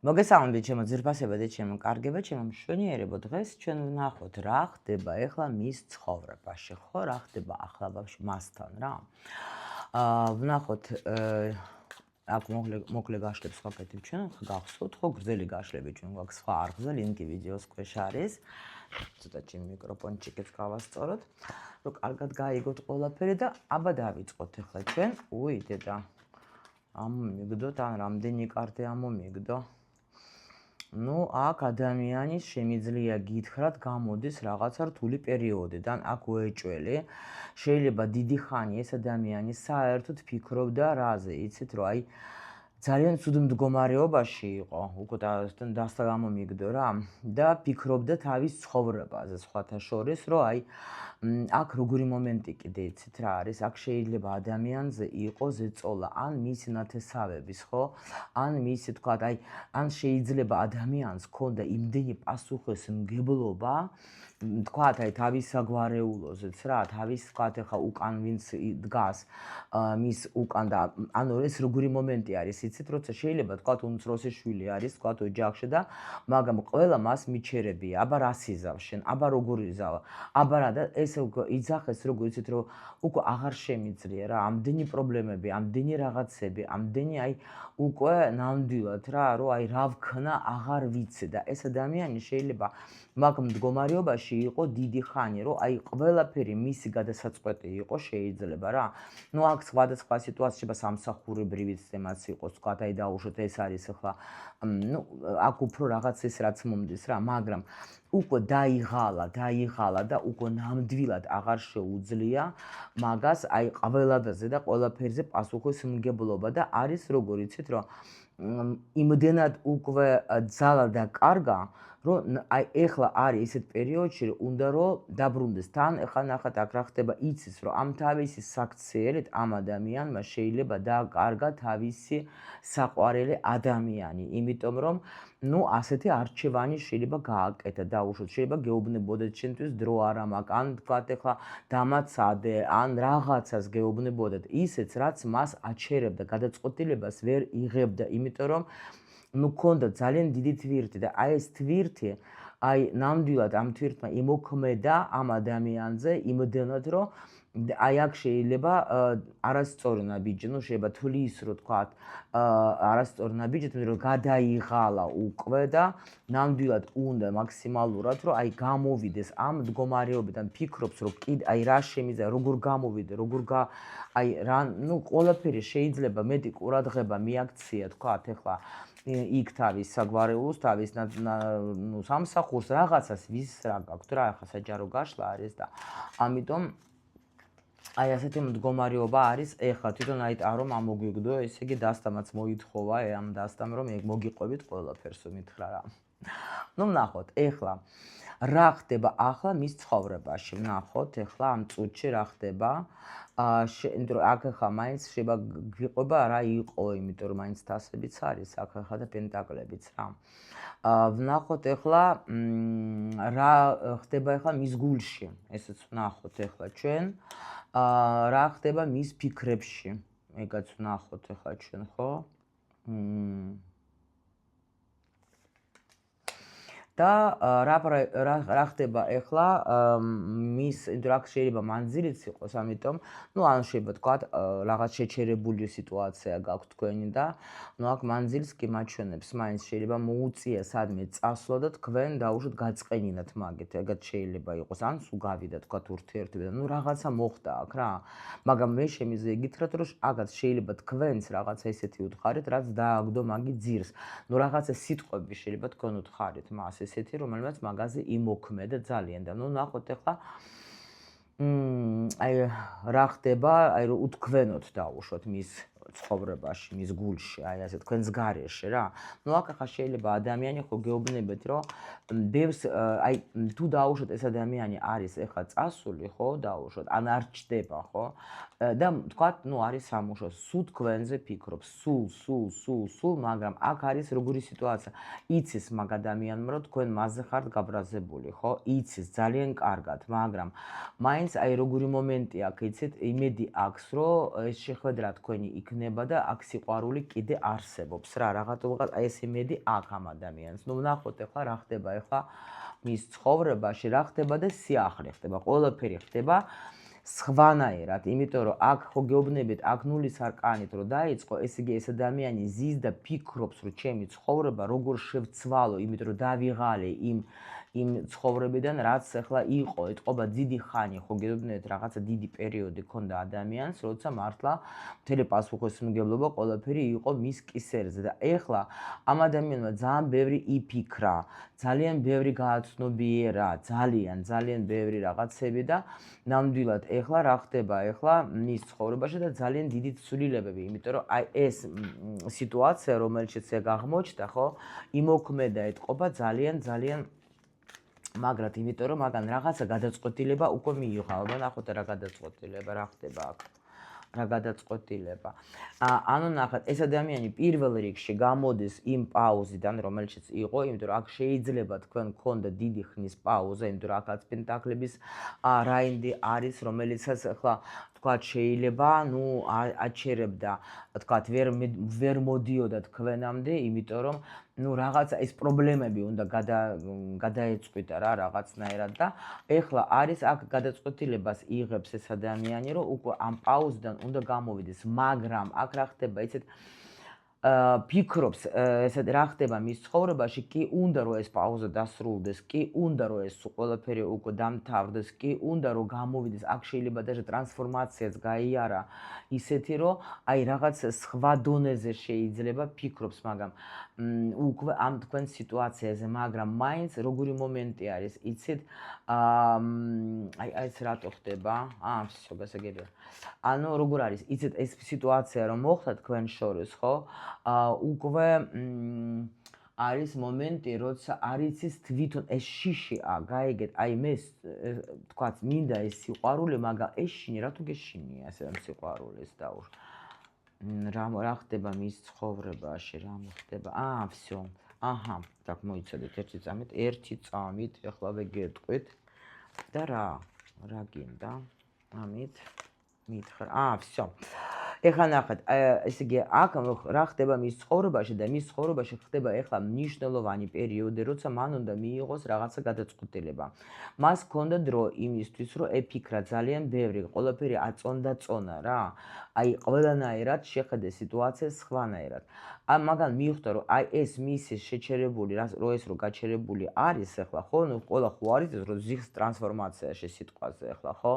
მოგესალმებით ჩემო ძირფასებო და ჩემო კარგებო, ჩემო მშვენიერებო. დღეს ჩვენ ვნახოთ რა ხდება ეხლა მის ცხოვრებაში, ხო? რა ხდება ახლა ბავშვი მასთან რა. ვნახოთ აქ მოკლე გაშლებს ვაკეთებ ჩვენ, გახსოვთ, ხო? გრძელი გაშლები ჩვენ გვაქვს, სხვა არ გრძელი, ლინკი ვიდეოს ქვეშ არის. ცოტა ჩემ მიკროფონჩიკებს გავასწოროთ, რომ კარგად გაიგოთ ყველაფერი და აბა დავიწყოთ ეხლა ჩვენ. დედა. ამომიგდოთ, ან რამდენი კარტი ამომიგდო? აქ ადამიანის შემიძლია გითხრათ, გამოდის რაღაცა რთული პერიოდიდან, აქ უეჭველი. შეიძლება დიდი ხანი ეს ადამიანი საერთოდ ფიქრობდა რაზე, იცით, რომ აი ძალიან ცუდ მდგომარეობაში იყო, უკვე დასთა გამომიგდო რა და ფიქრობდა თავის ცხოვრებაზე, სხვათა შორის, რომ აი აქ როგორი მომენტი კიდე იცით რა არის, აქ შეიძლება ადამიანზე იყოს ზეწოლა, ან მისი ნათესავების, ხო? ან მისი თქვათ, აი, ან შეიძლება ადამიანს ქონდა იმდენი პასუხისმგებლობა, თქვათ, აი, თავის საგვარეულოზეც რა, თავის თქვათ, ახლა უკან ვინც დგას, მის უკან და ანუ ეს როგორი მომენტი არის, იცით, როცა შეიძლება თქვათ უმცროსი შვილი არის, თქვათ ოჯახში და მაგრამ ყველა მას მიჩერებია, აბა რას იზავ შენ, აბა როგორ იზავ, აბა რა და ეს იძახეს როგორ იცით, რომ უკვე აღარ შემიძლია რა, ამდენი პრობლემები, ამდენი რაღაცები, ამდენი აი უკვე ნამდვილად რა, რომ აი რა ვქნა აღარ ვიცი და ეს ადამიანი შეიძლება მაგ მდგომარეობაში იყო დიდი ხანი, რომ აი ყველაფერი მისი გადასაწყვეტი იყო შეიძლება რა. აქ სხვადასხვა სიტუაცია სამსახურებრივიც თემაც იყოს, თქვა აი დაუშვოთ ეს არის ახლა აქ უფრო რაღაც ის რაც მომდის რა, მაგრამ უკვე დაიღალა და უკვე ნამდვილად აღარ შეუძლია მაგას აი ყველადაზე და ყველაფერზე პასუხისმგებლობა და არის როგორ იცით რომ იმდენად უკვე ძალა და კარგა რომ აი ეხლა არის ისეთ პერიოდში რომ უნდა რომ დაბრუნდეს თან ეხლა ნახეთ აქ რა ხდება იცის რომ ამ თავისი საქციელით ამ ადამიანმა შეიძლება დააკარგა თავისი საყვარელი ადამიანი იმიტომ რომ ასეთი არჩევანი შეიძლება გააკეთა დაუშვოთ შეიძლება გეუბნებოდეთ შენთვის დრო არ მაქვს ან თქვათ ეხლა დამაცადე ან რაღაცას გეუბნებოდეთ ისეც რაც მას აჩერებდა გადაწყვეტილებას ვერ იღებდა იმიტომ რომ ქონდა ძალიან დიდი თვირთი და აი ეს თვირთი აი ნამდვილად ამ თვირთმა იმოქმედა ამ ადამიანზე იმდენად რომ აი აქ შეიძლება არასწორი ნაბიჯი, შეიძლება თulis რო თქვათ, არასწორი ნაბიჯი, რომ გადაიღალა უკვე და ნამდვილად უნდა მაქსიმალურად რომ აი გამოვიდეს ამ მდგომარეობიდან, ფიქრობს რომ კიდე აი რა შემიძლია, როგორ გამოვიდე, როგორ აი რა, ყველაფერი შეიძლება მეტი ყურადღება მიაქცია, თქვათ, ეხლა იქ თავის საგვარეულოს, თავის სამსახურს, რაღაცას ვის რა გაქვთ რა, ახლა საჯარო გაშლა არის და ამიტომ აი ასეთი მდგომარეობა არის ეხლა თვითონ აი რომ ამოგვიგდო, ესე იგი დასთამაც მოითხოვა ამ დასთამ რომ მოგიყვებით ყველაფერს მითხრა რა. ვნახოთ ეხლა რა ხდება ახლა მის ცხოვრებაში, ვნახოთ ეხლა ამ წუთში რა ხდება. აქ ახლა მაინც შეიძლება გიყვება რა იყო, იმიტომ რომ მაინც თასებიც არის, აქ ახლა და პენტაკლებიც რა. ვნახოთ ეხლა რა ხდება ეხლა მის გულში, ესეც ვნახოთ ეხლა ჩვენ. რა ხდება მის ფიქრებში, ეგაც ვნახოთ ეხლა ჩვენ, ხო? და რა ხდება ეხლა მის აქ შეიძლება მანძილიც იყოს, ამიტომ ან შეიძლება თქვათ რაღაც შეჩერებული სიტუაცია გაქვთ თქვენი და აქ მანძილს კი მაჩვენებს, მაინც შეიძლება მოუწია სადმე წასვლა და თქვენ დაუშვათ გაწყენინათ მაგით, ეგაც შეიძლება იყოს, ან სულ გავიდა თქვათ ურთიერთობიდან, რაღაცა მოხდა აქ რა, მაგრამ მე შემიძლია გითხრათ რომ აგაც შეიძლება თქვენც რაღაცა ისეთი უთხარით, რაც დააგდო მაგის ძირს, რაღაცა სიტყვები შეიძლება თქვენ უთხარით მას ესეთი რომელმაც მაგაზე იმოქმედა ძალიან და ნახოთ ახლა აი რა ხდება აი რომ უთქვენოთ დაუშვოთ მის ცხოვრებაში, მის გულში, აი ასე თქვენს გარეშე რა. აქ ახლა შეიძლება ადამიანი ხო გეუბნებით რომ ბევრს აი თუ დაუშვოთ ეს ადამიანი არის ახლა წასული ხო დაუშვოთ ან არ ჩდება ხო და თქვათ არის სამუშო, სულ თქვენზე ფიქრობს, სულ, მაგრამ აქ არის როგორი სიტუაცია, იცის მაგ ადამიანმა რომ თქვენ მასზე ხართ გაბრაზებული, ხო? იცის ძალიან კარგად, მაგრამ მაინც აი როგორი მომენტი აქვს, იცით, იმედი აქვს რომ ეს შეხვედრა თქვენი იქ იქნება და აქ სიყვარული კიდე არსებობს რა, რაღაც აი ეს იმედი აქვს ამ ადამიანს. ნუ ვნახოთ ახლა რა ხდება ახლა მის ცხოვრებაში, რა ხდება და სიახლე ხდება, ყველაფერი ხდება სხვანაირად, იმიტომ რომ აქ ხო გეუბნებით, აქ ნულის არკანით რო დაიწყო, ესე იგი ეს ადამიანი ზის და ფიქრობს, რომ ჩემი ცხოვრება როგორ შევცვალო, იმიტომ რომ დავიღალე იმ ცხოვრებიდან, რაც ახლა იყო, ეთყობა დიდი ხანი, ხო გეუბნებით, რაღაცა დიდი პერიოდი ქონდა ადამიანს, როცა მართლა მთელი პასუხისმგებლობა ყველაფერი იყო მის კისერზე და ეხლა ამ ადამიანმა ძალიან ბევრი იფიქრა, ძალიან ბევრი გააცნობიერა, ძალიან ბევრი რაღაცები და ნამდვილად ეხლა რა ხდება ეხლა მის ცხოვრებაში და ძალიან დიდი ცვლილებები, იმიტომ რომ აი ეს სიტუაცია, რომელშიც ეგ აღმოჩნდა, ხო, იმოქმედა ეთყობა ძალიან მაგრად, იმიტომ რომ მაგან რაღაცა გადაწყვეტილება უკვე მიიღო. ალბათ ნახოთ რა გადაწყვეტილება რა ხდება აქ. რა გადაწყვეტილება. ანუ ნახეთ, ეს ადამიანი პირველ რიგში გამოდის იმ პაუზიდან, რომელშიც იყო, იმიტომ რომ აქ შეიძლება თქვენ გქონდა დიდი ხნის პაუზა, იმიტომ რომ აქაც პენტაკლების რაინდი არის, რომელიცაც ახლა თქვათ შეიძლება, ნუ აჩერებდა, თქვათ ვერ მოდიოდა თქვენამდე, იმიტომ რომ ნუ რაღაცა ეს პრობლემები უნდა გადაეწყვიტა რა რაღაცნაირად და ეხლა არის აქ გადაწყვეტილებას იღებს ეს ადამიანი, რომ უკვე ამ პაუზიდან უნდა გამოვიდეს, მაგრამ აქ რა ხდება, იცით, ფიქრობს, ესეთ რა ხდება მის ცხოვრებაში, კი უნდა რომ ეს პაუზა დასრულდეს, კი უნდა რომ ეს ყველაფერი უკვე დამთავრდეს, კი უნდა რომ გამოვიდეს, აქ შეიძლება даже ტრანსფორმაციაც გაიარა ისეთი, რომ აი რაღაც სხვა დონეზე შეიძლება ფიქრობს, მაგრამ უკვე ამ თქვენ სიტუაციაზე, მაგრამ მაინც როგორი მომენტი არის, იცით, აი ეს რატო ხდება? всё, გასაგებია. ანუ როგორ არის, იცით, ეს სიტუაცია რომ მოხდა თქვენ შორის, ხო? უკვე არის მომენტი, როცა არ იცის თვითონ ეს შიშია, გაიგეთ, აი მე თქვათ, მინდა ეს სიყვარული, მაგრამ ეშინი, რატო გეშინია ეს სიყვარულის დაუშ. რა ხდება მის ცხოვრებაში, რა მოხდება? всё. აჰა, так მოიცადეთ ერთი წამით, ეხლავე გეტყვით და რა გინდა? ამით მითხრა. всё. ეხლა ნახეთ, ესე იგი, აქ რა ხდება მის ცხოვრებაში და მის ცხოვრებაში ხდება ეხლა მნიშვნელოვანი პერიოდი, როცა მან უნდა მიიღოს რაღაცა გადაწყვეტილება. მას ჰქონდა დრო იმისთვის, რომ ეფიქრა ძალიან ბევრი, ყველაფერი აწონდა რა. აი, ყველანაირად შეხედე სიტუაციას სხვანაირად. მაგან მიხვდა, რომ აი ეს მისი შეჩერებული, რო გაჩერებული არის ახლა, ხო, ნუ ყველა ხო არის ეს, რომ ზის ტრანსფორმაციაში სიტყვაზე ახლა, ხო?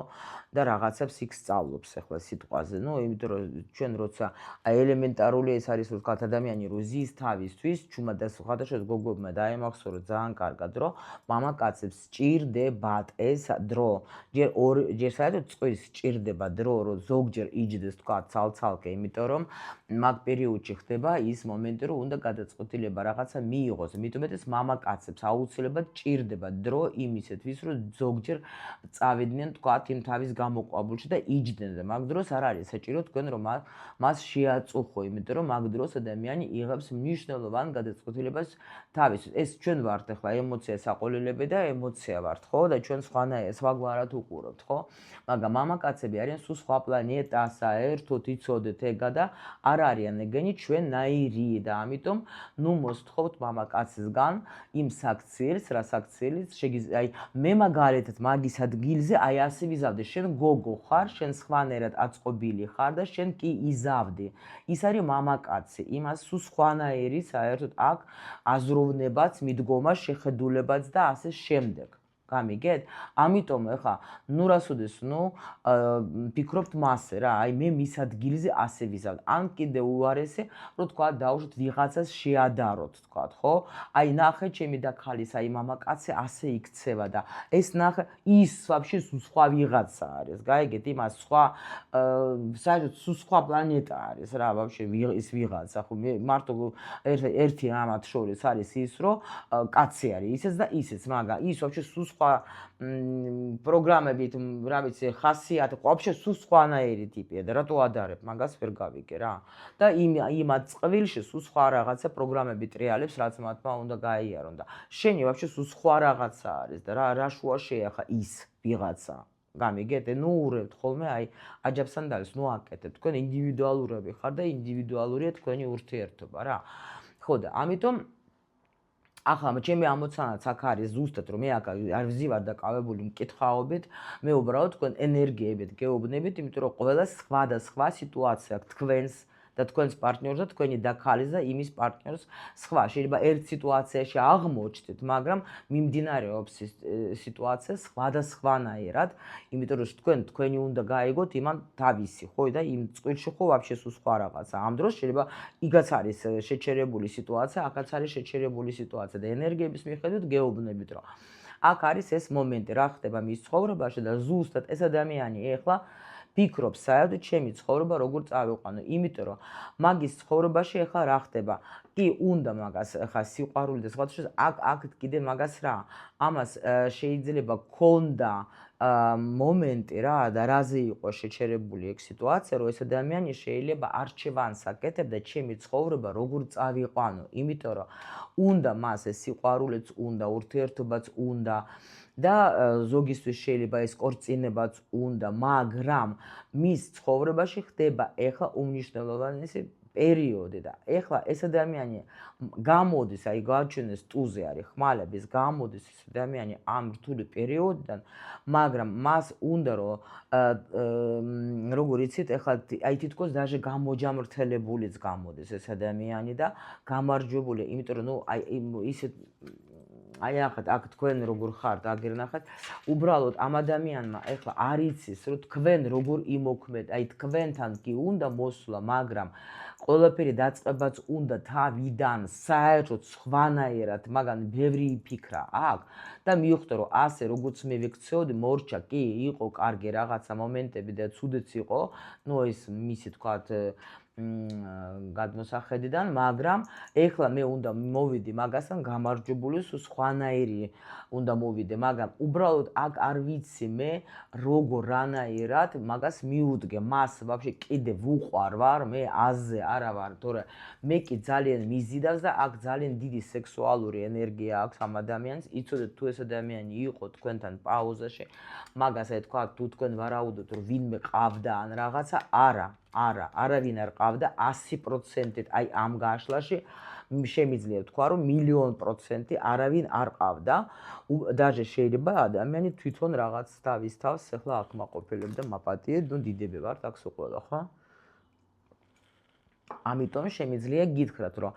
და რაღაცებს იქ სწავლობს ახლა სიტყვაზე. ნუ, იმიტომ რომ ჩვენ როცა აი ელემენტარული ეს არის, რომ თქვათ ადამიანი რო ზის თავისთვის, ჩუმად და სხვადასხვა გოგოებმა დაემახსოვრა ძალიან კარგად, რომ მამაკაცებს სჭირდებათ ეს დრო. ჯერ საერთოდ წყვის სჭირდება დრო, რომ ზოგჯერ იჯდეს თქვათ ცალ-ცალკე, იმიტომ რომ მაგ პერიოდში ხდება ის მომენტი, რომ უნდა გადაწყვეტილება რაღაცა მიიღოს. მithumet ეს მამაკაცებს აუცილებლად ჭირდება დრო იმისათვის, რომ ზოგჯერ წავიდნენ თქვათ იმ თავის გამოყვაბულში და იჯდნენ და მაგ დროს არ არის საჭირო თქვენ რომ მას შეაწუხო, იმიტომ რომ მაგ დროს ადამიანი იღებს მნიშვნელოვან გადაწყვეტილებას თავის. ეს ჩვენ ვართ ახლა ემოცია საყოველები და ემოცია ვართ, ხო? და ჩვენ სხვაგვარად უყურებთ, ხო? მაგრამ მამაკაცები არიან სულ სხვა პლანეტა, საერთოდ იცოდეთ ეგა და არ არიან ეგენი ჩვენნაირი და ამიტომ ნუ მოსთხოვთ მამაკაცისგან იმ საქციელს, რა საქციელიც შეგიძლია, აი მე მაგალითად მაგის ადგილზე აი ასე ვიზავდი, შენ გოგო ხარ, შენ სხვანაირად აწყობილი ხარ და შენ კი იზავდი. ის არის მამაკაცი, იმას სულ სხვანაირი საერთოდ აქ აზროვნებაც, მიდგომა, შეხედულებაც და ასე შემდეგ. გამიგეთ? ამიტომ ახლა ნუ რასოდეს ნუ ფიქრობთ მასე რა, აი მე მის ადგილზე ასე ვიზავდი. ან კიდე უარესი, რომ თქვა დაუშვით ვიღაცას შეადაროთ, თქვა, ხო? აი ნახე ჩემი და ქალის აი მამაკაცი ასე იქცევა და ეს ნახე ის ვაფშე სხვა ვიღაცა არის. გაიგეთ? იმას სხვა საერთოდ სხვა პლანეტა არის რა, ვაფშე ის ვიღაცა, ხო? მე მარტო ერთი ამათ შორის არის ის, რომ კაცი არის ისეც და ისეც, მაგრამ ის ვაფშე სხვა პროგრამებით, რა ვიცი, ხასიათი, ვაფშე სულ სხვანაირი ტიპია და რატო ადარებ, მაგას ვერ გავიგე რა. და იმათ წყვილში სულ სხვა რაღაცა პროგრამები ტრიალებს, რაც მათმა უნდა გაიარონ და შენი ვაფშე სულ სხვა რაღაცა არის და რა შუა შეეხა ის ვიღაცა. გამიგეთ? ნუ ურევთ ხოლმე აი აჯაბსთან დავის, ნუ აკეთებთ. თქვენ ინდივიდუალურები ხართ და ინდივიდუალურია თქვენი ურთიერთობა რა. ხო და ამიტომ ახლა ჩემი ამოცანაც აქ არის ზუსტად რომ მე აქ არ ვზივარ დაკავებული მკითხაობით, მე უბრალოდ თქვენ ენერგიებით გეუბნებით, იმიტომ რომ ყველა სხვადასხვა სიტუაცია აქვს თქვენს და თქვენს პარტნიორს და თქვენი და ქალის და იმის პარტნიორს სხვა. შეიძლება ერთ სიტუაციაში აღმოჩნდეთ, მაგრამ მიმდინარეობს სიტუაცია სხვადასხვანაირად, იმიტომ რომ თქვენი უნდა გაიგოთ იმან თავისი, ხო და იმ წყვილში ხო ვაფშე სულ სხვა რაღაცა. ამ დროს შეიძლება იგაც არის შეჩერებული სიტუაცია, აქაც არის შეჩერებული სიტუაცია და ენერგიების მიხედვით გეუბნებით, რომ აქ არის ეს მომენტი, რა ხდება მის ცხოვრებაში და ზუსტად ეს ადამიანი ეხლა ფიქრობ საერთოდ ჩემი ცხოვრება როგორ წავიყვანო, იმიტომ რომ მაგის ცხოვრებაში ეხლა რა ხდება? კი, უნდა მაგას ეხლა სიყვარული და სხვა შეს აქ კიდე მაგას რა. ამას შეიძლება ქონდა მომენტი რა და რაზე იყო შეჩერებული ეგ სიტუაცია, რომ ეს ადამიანი შეიძლება არჩევანს აკეთებდა ჩემი ცხოვრება როგორ წავიყვანო, იმიტომ რომ უნდა მას ეს სიყვარულიც უნდა, ურთიერთობაც უნდა და ზოგისთვის შეიძლება ეს კორწინებაც უნდა, მაგრამ მის ცხოვრებაში ხდება ეხლა უმნიშვნელოვანესი პერიოდი და ეხლა ეს ადამიანი გამოდის, აი გაჩვენეს ტუზე არის ხმალების, გამოდის ეს ადამიანი ამ რთული პერიოდიდან, მაგრამ მას უნდა რომ როგორ იცით, ეხლა აი თითქოს даже გამოჯამრთელებულიც გამოდის ეს ადამიანი და გამარჯვებული, იმიტომ რომ ნუ აი ისეთ აი აქ თქვენ როგორ ხართ, აგერ ნახეთ, უბრალოდ ამ ადამიანმა ეხლა არ იცის, რომ თქვენ როგორ იმოქმედ, აი თქვენთან კი უნდა მოსვლა, მაგრამ ყველაფერი დაწყებაც უნდა თავიდან საერთოდ სხვანაირად, მაგრამ ბევრი იფიქრა აქ და მიხვდა რომ ასე როგორც მე ვიქცეოდი, მორჩა კი იყო კარგი რაღაცა მომენტები და ცუდიც იყო, ნუ ეს მისი თქვათ გადმოსახედიდან, მაგრამ ეხლა მე უნდა მოვიდი მაგასთან გამარჯვებული, სხვანაირი უნდა მოვიდე, მაგრამ უბრალოდ აქ არ ვიცი მე როგორ რანაირად მაგას მიუდგე, მას ვაფშე კიდე ვუყვარ ვარ, მე აზე არა ვარ, თორე მე კი ძალიან მიზიდავს და აქ ძალიან დიდი სექსუალური ენერგია აქვს ამ ადამიანს, იცოდეთ თუ ეს ადამიანი იყო თქვენთან პაუზაში, მაგას აი თქვა თუ თქვენ ვარაუდოთ რომ ვინმე ყავდა ან რაღაცა, არავინ არ ყავდა 100%-ით აი ამ გაშლაში შემიძლია თქვა რომ 1,000,000% არავინ არ ყავდა. даже შეიძლება ადამიანი თვითონ რაღაც თავის თავს ახლა აკმაყოფილებდა მაპატიეთ, ნუ დიდები ვართ აქ სულ ყველა, ხო? ამიტომ შემიძლია გითხრათ რომ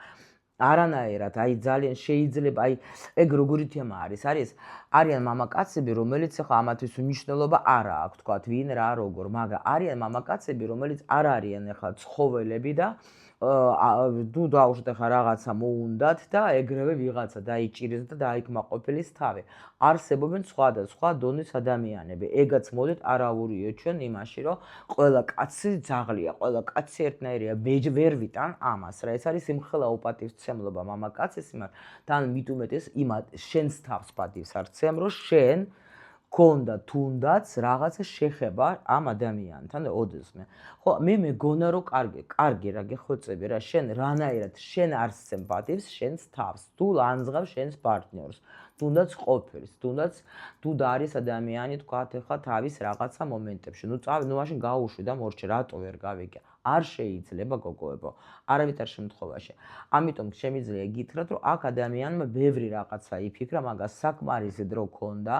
არანაირად, აი ძალიან შეიძლება, აი ეგ როგორი თემა არის, არიან მამაკაცები, რომელიც ახლა ამათვის მნიშვნელობა არ აქვს, თქვათ, ვინ რა როგორ, მაგრამ არიან მამაკაცები, რომელიც არ არიან ახლა ცხოველები და თუ დაუშვათ ახლა რაღაცა მოუნდათ და ეგრევე ვიღაცა დაიჭირეს და დაიკმაყოფილის თავი. არსებობენ სხვადასხვა დონის ადამიანები. ეგაც მოდით არავურიო ჩვენ იმაში, რომ ყველა კაცი ძაღლია, ყველა კაცი ერთნაირია, ვერ ვიტან ამას რა. ეს არის სიმხელა უპატივცემლობა მამაკაცის მიმართ, თან მით უმეტეს შენს თავს პატივს არ ცემ, რომ შენ ქონდა თუნდაც რაღაცა შეხება ამ ადამიანთან და ოდესმე. ხო, მე მეგონა რომ კარგი რა გეხვეწები რა, შენ რანაირად შენ არ სცემ პატივს შენს თავს, თუ ლანძღავ შენს პარტნიორს, თუნდაც ყოფილს, თუნდაც თუ და არის ადამიანი თქვათ ახლა თავის რაღაცა მომენტებში. ნუ მაშინ გაუშვი და მორჩე, რატო ვერ გავიგე? არ შეიძლება გოგოებო, არავითარ შემთხვევაში. ამიტომ შემიძლია გითხრათ, რომ აქ ადამიანმა ბევრი რაღაცა იფიქრა, მაგას საკმარისი დრო ქონდა.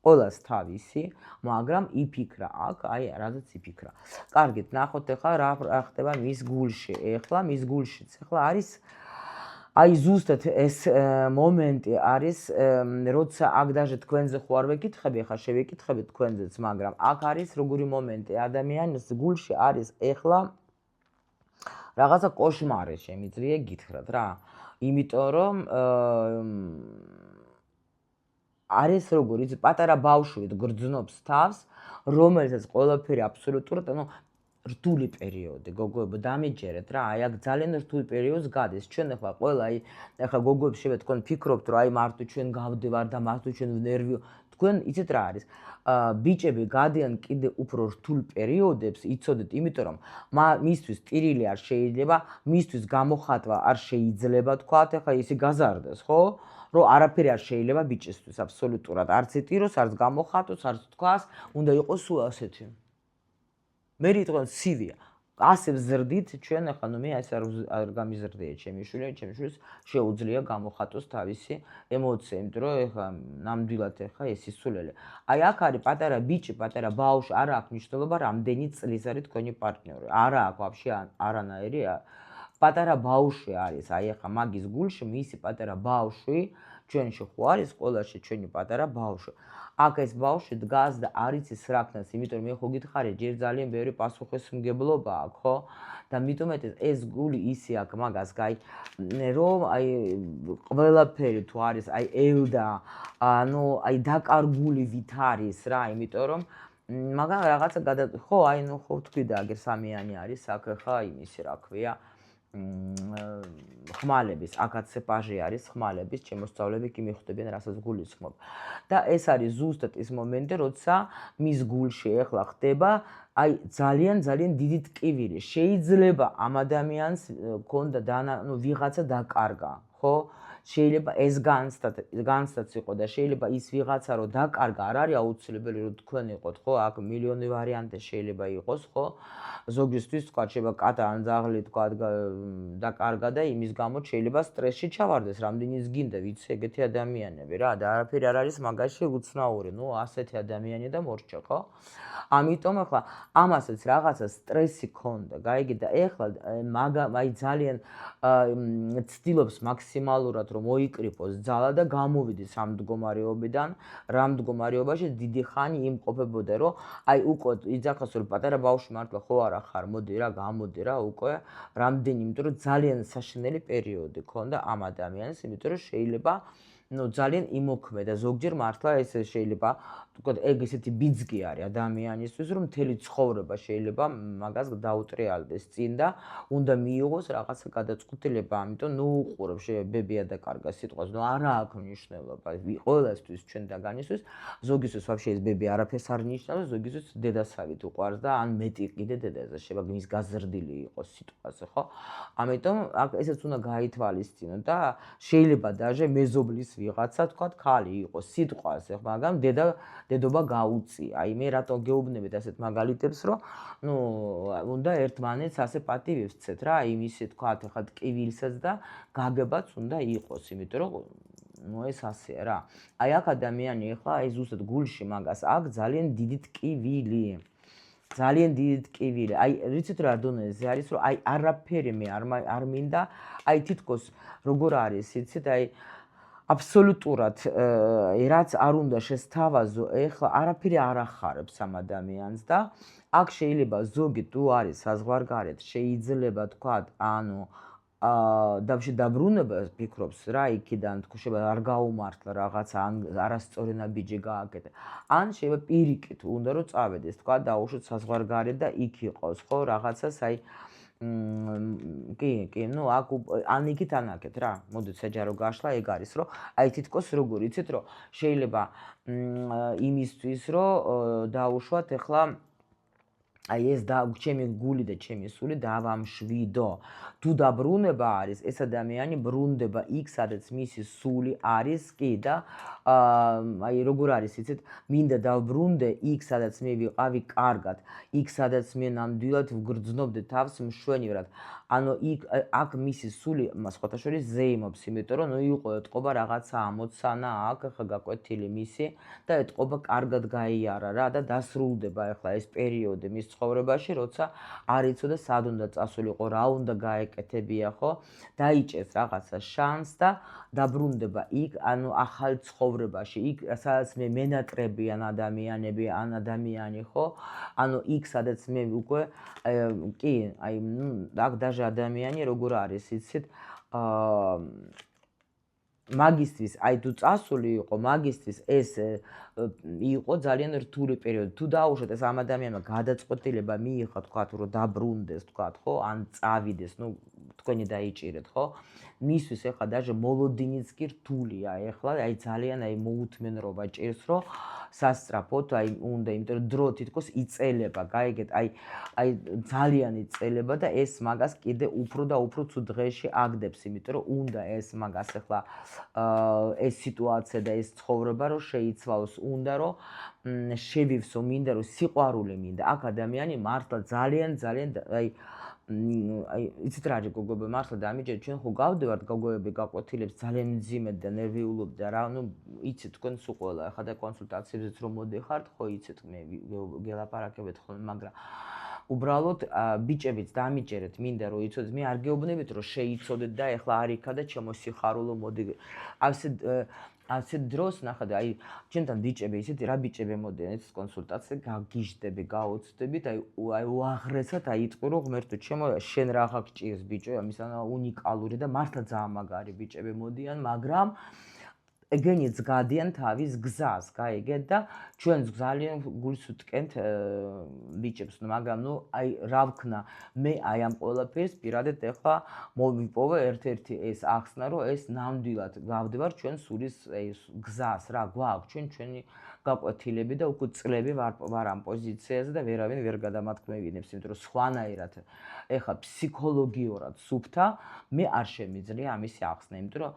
ყველას თავისი, მაგრამ იფიქრა აქ, აი რაზეც იფიქრა. კარგით, ნახოთ ახლა რა ხდება მის გულში. ეხლა მის გულშიც ახლა არის აი ზუსტად ეს მომენტი არის, როცა აქ даже თქვენზე ხო არ ვეკითხები, ახლა შევეკითხებით თქვენზეც, მაგრამ აქ არის როგორი მომენტი, ადამიანის გულში არის ეხლა რაღაცა კოშმარი შემიძლია გითხრათ რა. იმიტომ რომ არის როგორ იცი პატარა ბავშვით გრძნობს თავს, რომელსაც ყველაფერი აბსოლუტურად, ანუ რთული პერიოდი, გოგოებო, დამიჯერეთ რა, აი აქ ძალიან რთული პერიოდს გადის. ჩვენ ახლა ყველა აი ახლა გოგოებს შეიძლება თქვენ ფიქრობთ, რომ აი მარტო ჩვენ გავდევარ და მარტო ჩვენ ნერვიო, თქვენ იცით რა არის? ბიჭები გადიან კიდე უფრო რთულ პერიოდებს, იცოდეთ, იმიტომ რომ მისთვის ტირილი არ შეიძლება, მისთვის გამოხატვა არ შეიძლება თქვათ, ეხლა ისი გაზარდეს, ხო? რომ არაფერი არ შეიძლება ბიჭისთვის აბსოლუტურად, არც იტიროს, არც გამოხატოს, არც თქვას, უნდა იყოს სულ ასეთი. მე რიტყვენ სივია. ასე ვზრდით ჩვენ ახლა ნუ მე ასე არ გამიზრდია ჩემი შვილი, ჩემი შვილს შეუძლია გამოხატოს თავისი ემოცია, იმიტომ რომ ახლა ნამდვილად ახლა ეს ისულელი. აი აქ არის პატარა ბიჭი, პატარა ბავშვი, არა აქვს მნიშვნელობა რამდენი წლის არის თქვენი პარტნიორი. არა აქვს ვაფშე არანაირი. პატარა ბავშვი არის, აი ახლა მაგის გულში მისი პატარა ბავშვი, ჩვენში ხო არის სკოლაში ჩვენი პატარა ბავშვი. აქ ეს ბავშვი დგას და არ იცის რა ქნას, იმიტომ რომ მე ხო გითხარი, ჯერ ძალიან ბევრი პასუხისმგებლობა აქვს, ხო? და მithume ეს გული ისი აქვს მაგას, რომ აი ყველაფერი თუ არის, აი ელდა, ანუ აი დაკარგული vit არის რა, იმიტომ რომ მაგრამ რაღაცა ხო, აი ნუ ხო თქვი და აგერ სამიანი არის აქ ხა იმისი რა ქვია. ხმალების, აქაც პაჟი არის ხმალების, შემოსწავლები კი მიხვდებიან, რასაც გულისხმობ. და ეს არის ზუსტად ის მომენტი, როცა მის გულში ეხლა ხდება აი ძალიან დიდი ტკივილი. შეიძლება ამ ადამიანს ქონდა ვიღაცა დაკარგა, ხო? შეიძლება ეს განცდაც იყო და შეიძლება ის ვიღაცა რო დაკარგა, არ არის აუცილებელი რომ თქვენ იყოთ, ხო? აქ მილიონი ვარიანტი შეიძლება იყოს, ხო? ზოგისთვის თქვა შეიძლება კატა ან ძაღლი თქვა დაკარგა და იმის გამო შეიძლება სტრესში ჩავარდეს, რამდენის გინდა, ვიცი ეგეთი ადამიანები რა და არაფერი არ არის მაგაში უცნაური, ნუ ასეთი ადამიანი და მორჩა, ხო? ამიტომ ახლა ამასაც რაღაცა სტრესი ქონდა, გაიგე და ეხლა აი ძალიან ცდილობს მაქსიმალურად რომ მოიკრიფოს ძალა და გამოვიდეს ამ მდგომარეობიდან, რა მდგომარეობაში დიდი ხანი იმყოფებოდა, რომ აი უკვე იძახოს რომ პატარა ბავშვი მართლა ხო არა ხარ, მოდი რა, გამოდი რა უკვე რამდენი, იმიტომ რომ ძალიან საშინელი პერიოდი ქონდა ამ ადამიანს, იმიტომ რომ შეიძლება ძალიან იმოქმედა ზოგჯერ მართლა ეს შეიძლება თქვათ ეგ ესეთი ბიძგი არის ადამიანისთვის რომ მთელი ცხოვრება შეიძლება მაგას დაუტრიალდეს წინ და უნდა მიიღოს რაღაცა გადაწყვეტილება, ამიტომ ნუ უყურებ ბებია და კარგა სიტყვას, ნუ არა აქვს მნიშვნელობა ყველასთვის ჩვენთაგანისთვის, ზოგისთვის ვაფშე ეს ბები არაფერს არ ნიშნავს, ზოგისთვის დედასავით უყვარს და ან მეტი კიდე დედაზე შეიძლება მის გაზრდილი იყოს სიტყვაზე, ხო? ამიტომ ესეც უნდა გაითვალისწინო და შეიძლება დაჟე მეზობლის ვიღაცა თქვათ ხალი იყოს სიტყვაზე, მაგრამ დედობა გაუწია. აი მე რატო გეუბნებით ასეთ მაგალითებს, რომ უნდა ერთმანეთს ასე პატივი ვცეთ რა, იმისი თქვათ ხა ტკივილსაც და გაგებაც უნდა იყოს, იმიტომ რომ ეს ასეა რა. აი აქ ადამიანი ახლა აი ზუსტად გულში მაგას აქვს ძალიან დიდი ტკივილი. ძალიან დიდი ტკივილი. აი რიცით რა დონეზე არის, რომ აი არაფერი მე არ მინდა, აი თითქოს როგორ არის, იცით, აი აბსოლუტურად რაც არ უნდა შესთავაზო, ეხლა არაფერი არ ახარებს ამ ადამიანს და აქ შეიძლება ზოგი თუ არის საზღვარგარეთ, შეიძლება თქვათ, ანუ დაბრუნება ფიქრობს რა იქიდან შეიძლება არ გაუმართლა რაღაცა, ან არასწორი ნაბიჯი გააკეთა. ან შეიძლება პირიქით უნდა რომ წავედეს, თქვათ, დაუშვათ საზღვარგარეთ და იქ იყოს, ხო, რაღაცას აი კი, ნუ აქ ან იქით ან აქეთ რა, მოდით საჯარო გაშლა ეგ არის, რომ აი თითქოს როგორ იცით, რომ შეიძლება იმისთვის, რომ დაუშვათ ეხლა აი ეს ჩემი გული და ჩემი სული დავამშვიდო. თუ დაბრუნება არის, ეს ადამიანი ბრუნდება იქ, სადაც მისი სული არის კი და აი როგორ არის, იცით, მინდა დავბრუნდე იქ, სადაც მე ვიყავი კარგად, იქ, სადაც მე ნამდვილად ვგრძნობდე თავს მშვენივრად. ანუ აქ მისი სული სხვათა შორის ზეიმობს, იმიტომ რომ იყო ეთყობა რაღაცა ამოცანა აქ ხა გაკვეთილი მისი და ეთყობა კარგად გაიარა რა და დასრულდება ახლა ეს პერიოდი მის ცხოვრებაში, როცა არ იცოდა სად უნდა წასულიყო, რა უნდა გაეკეთებია, ხო? დაიჭერს რაღაცა შანსს და დაბრუნდება იქ, ანუ ახალ ცხოვრებაში, იქ სადაც მე მენატრებიან ადამიანები, ან ადამიანი, ხო? ანუ იქ სადაც მე უკვე კი, აი აქ დაჟე ადამიანი როგორ არის, იცით, მაგისტრის, აი თუ წასული იყო მაგისტრის, ეს იყო ძალიან რთული პერიოდი. თუ დაუშვათ ეს ამ ადამიანმა გადაწყვეტილება მიიღო, თქვათ, რომ დაბრუნდეს, თქვათ, ხო, ან წავიდეს, ნუ თქვენი დაიჭირეთ, ხო? მისთვის ეხლა даже მოლოდინიც კი რთულია ეხლა, აი ძალიან აი მოუთმენრობა ჭირს, რომ სასწრაფოდ აი უნდა, იმიტომ რომ დრო თითქოს იწელება, გაიგეთ, აი ძალიან იწელება და ეს მაგას კიდე უფრო და უფრო ცუდ დღეში აგდებს, იმიტომ რომ უნდა ეს მაგას ეხლა ეს სიტუაცია და ეს ცხოვრება რომ შეიცვალოს, უნდა რომ შევივსო, მინდა რომ სიყვარული მინდა. აქ ადამიანი მართლა ძალიან აი იცით რა არის გოგოები, მართლა დამიჯერეთ, ჩვენ ხო გავდივართ გოგოები გაკვეთილებს ძალიან მძიმედ და ნერვიულობთ და რა, ნუ იცით თქვენ სულ ყველა ახლა და კონსულტაციებზეც რომ მოდიხართ, ხო იცით მე გელაპარაკებთ ხოლმე, მაგრამ უბრალოდ ბიჭებიც დამიჯერეთ, მინდა რომ იცოდეთ, მე არ გეუბნებით რომ შეიცოდეთ და ეხლა არ იქა და ჩემო სიხარულო მოდი ასეთ დროს ნახეთ, აი ჩემთან ბიჭები ისეთი რა ბიჭები მოდიან ეს კონსულტაციაზე გაგიჟდები, გაოცდებით, აი უაღრესად აიტყვი რომ ღმერთო ჩემო შენ რაღა გჭირს ბიჭო, ამისანა უნიკალური და მართლა ძალიან მაგარი ბიჭები მოდიან, მაგრამ ეგენიც გადიან თავის გზას, გაიგეთ და ჩვენს ძალიან გულს ვტკენთ ბიჭებს, მაგრამ ნუ აი რა ვქნა, მე აი ამ ყველაფერს პირადად ეხლა მოვიპოვე ერთ-ერთი ეს ახსნა, რომ ეს ნამდვილად გავდივარ ჩვენ სულის ეს გზას რა გვაქვს ჩვენი გაკვეთილები და უკვე წლები ვარ ამ პოზიციაზე და ვერავინ ვერ გადამათქმევინებს, იმიტომ რომ სხვანაირად ეხლა ფსიქოლოგიურად სუფთა მე არ შემიძლია ამისი ახსნა, იმიტომ რომ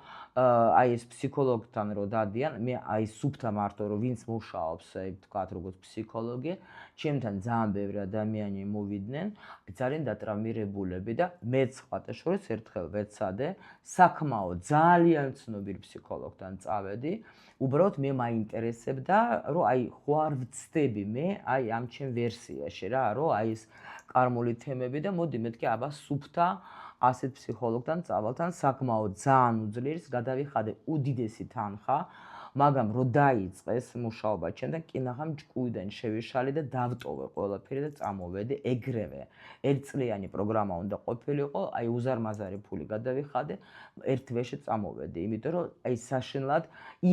აი ეს ფსიქოლოგთან რო დადიან, მე აი სუფთა მარტო რომ ვინც მუშაობს, აი ვთქვათ როგორც ფსიქოლოგი, ჩემთან ძალიან ბევრი ადამიანი მოვიდნენ, ძალიან დატრაუმირებულები და მეც სხვათა შორის ერთხელ ვეცადე, საკმაო ძალიან ცნობილ ფსიქოლოგთან წავედი, უბრალოდ მე მაინტერესებდა, რომ აი ხო არ ვცდები მე აი ამ ჩემ ვერსიაში რა, რომ აი ეს კარმული თემები და მოდი მეთქი აბა სუფთა ასეთ ფსიქოლოგთან წავალთან საკმაოდ ძალიან უძლიერს გადავიხადე უდიდესი თანხა, მაგრამ რო დაიწყეს მუშაობა ჩემთან, კინაღამ ჭკუიდან შევიშალი და დავტოვე ყველაფერი და წამოვედი ეგრევე. ერთწლიანი პროგრამა უნდა ყოფილიყო, აი უზარმაზარი ფული გადავიხადე, ერთ თვეში წამოვედი, იმიტომ რომ აი საშინლად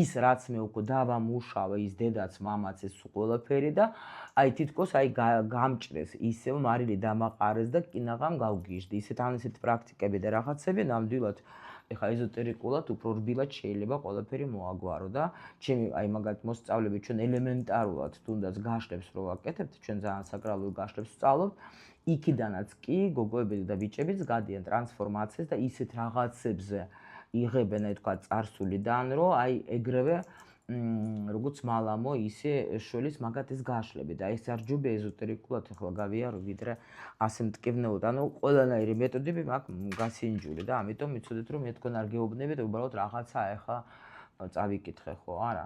ის რაც მე უკვე დავამუშავე, ის დედაც, მამაც ეს ყველაფერი და აი თითქოს აი გამჭრეს ისევ მარილი დამაყარეს და კინაღამ გავგიჟდი. ისეთ პრაქტიკები და რაღაცები ნამდვილად ეხა ეზოტერიკულად უფრო რბილად შეიძლება ყველაფერი მოაგვარო და ჩემი აი მაგალითად მოსწავლები ჩვენ ელემენტარულად თუნდაც გაშლებს რო ვაკეთებთ, ჩვენ ძალიან საკრალულ გაშლებს ვსწავლობთ, იქიდანაც კი გოგოები და ბიჭებიც გადიან ტრანსფორმაციას და ისეთ რაღაცებზე იღებენ აი თქვა წარსულიდან, რომ აი ეგრევე როგორც მალამო ისე შველის მაგათ ეს გაშლები და ეს არ ჯობია ეზოტერიკულად ახლა გავიარო ვიდრე ასე მტკივნეოდ, ანუ ყველანაირი მეთოდები მაქვს გასინჯული და ამიტომ მიცოდეთ რომ მე თქვენ არ გეუბნებით, უბრალოდ რაღაცა ახლა წავიკითხე ხო, არა.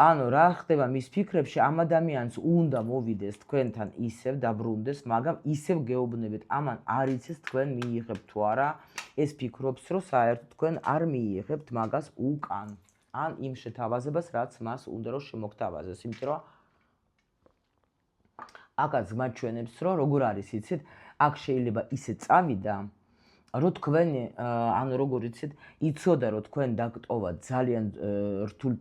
ანუ რა ხდება მის ფიქრებში, ამ ადამიანს უნდა მოვიდეს თქვენთან ისევ დაბრუნდეს, მაგრამ ისევ გეუბნებით, ამან არ იცის თქვენ მიიღებთ თუ არა, ეს ფიქრობს რომ საერთოდ თქვენ არ მიიღებთ მაგას უკან. ან იმ შეთავაზებას, რაც მას უნდა რომ შემოგთავაზოს, იმიტომ რომ აქაც გვაჩვენებს, რომ როგორ არის, იცით, აქ შეიძლება ისე წავიდა, რომ თქვენი, ანუ როგორ იცით, იცოდა, რომ თქვენ დაგტოვათ ძალიან რთულ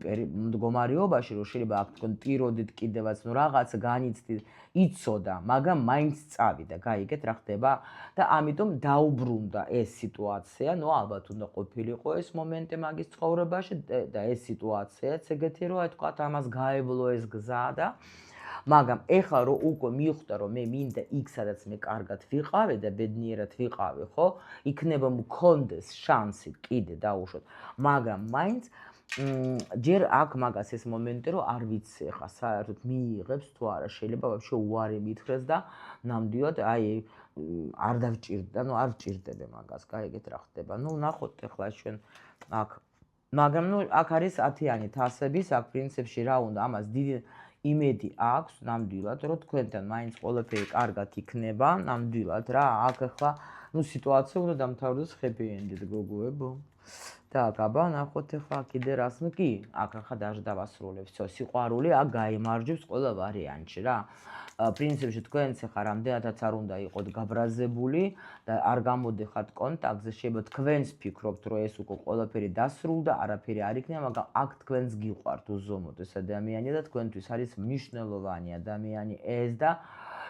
მდგომარეობაში, რომ შეიძლება აქ თქვენ ტიროდით კიდევაც, ნუ რაღაც განიცდით, იცოდა, მაგრამ მაინც წავიდა, გაიგეთ რა ხდება და ამიტომ დაუბრუნდა ეს სიტუაცია, ნუ ალბათ უნდა ყოფილიყო ეს მომენტი მაგის ცხოვრებაში და ეს სიტუაციაც ეგეთი რომ აი თქვათ ამას გაევლო ეს გზა და მაგრამ ეხლა რომ უკვე მიხვდა რომ მე მინდა იქ სადაც მე კარგად ვიყავე და ბედნიერად ვიყავე, ხო? იქნება მქონდეს შანსი კიდე დაუშვოთ, მაგრამ მაინც ჯერ აქ მაგას ეს მომენტი რომ არ ვიცი ახლა საერთოდ მიიღებს თუ არა, შეიძლება ვაფშე უარი მითხრეს და ნამდვილად აი არ დავჭირდა, ნუ არ ვჭირდები მაგას, გაიგეთ რა ხდება. ნუ ნახოთ ახლა ჩვენ აქ მაგრამ ნუ აქ არის 10-იანი თასების, აქ პრინციპში რა უნდა ამას დიდი იმედი აქვს ნამდვილად, რომ თქვენთან მაინც ყველაფერი კარგად იქნება, ნამდვილად რა, აქ ახლა ნუ სიტუაცია უნდა დამთავრდეს happy end-ით გოგოებო. Так, აბა ნახოთ ახლა კიდე რას კი, აქ ახლა დაჟე დავასრულებ. всё, სიყვარული აქ გაიმარჯვებს ყველა ვარიანტში რა. პრინციპში თქვენც ახლა რამდენადაც არ უნდა იყოთ გაბრაზებული და არ გამოდიხართ კონტაქტზე, შეიძლება თქვენც ფიქრობთ, რომ ეს უკვე ყველაფერი დასრულდა, არაფერი არ იქნება, მაგრამ აქ თქვენს გიყვართ უზომოდ ეს ადამიანი და თქვენთვის არის მნიშვნელოვანი ადამიანი ეს და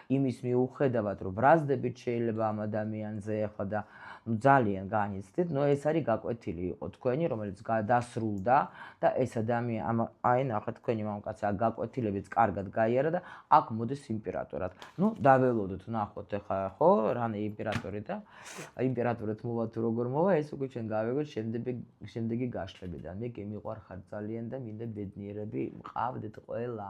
იმის მიუხედავად, რომ ბრაზდებით შეიძლება ამ ადამიანზე ახლა და ძალიან განიცდით, ეს არის გაკვეთილი იყო თქვენი, რომელიც დასრულდა და ეს ადამიანი აი ნახეთ თქვენი მამაკაცი გაკვეთილებიც კარგად გაიარა და აქ მოდის იმპერატორად. დაველოდოთ, ნახოთ ახლა ხო, რა იმპერატორი და იმპერატორად მოვა თუ როგორ მოვა, ეს უკვე ჩვენ გავიგოთ შემდეგი გაშლებიდან. მე გემიყვარხარ ძალიან და მინდა ბედნიერები მყავდეთ ყველა.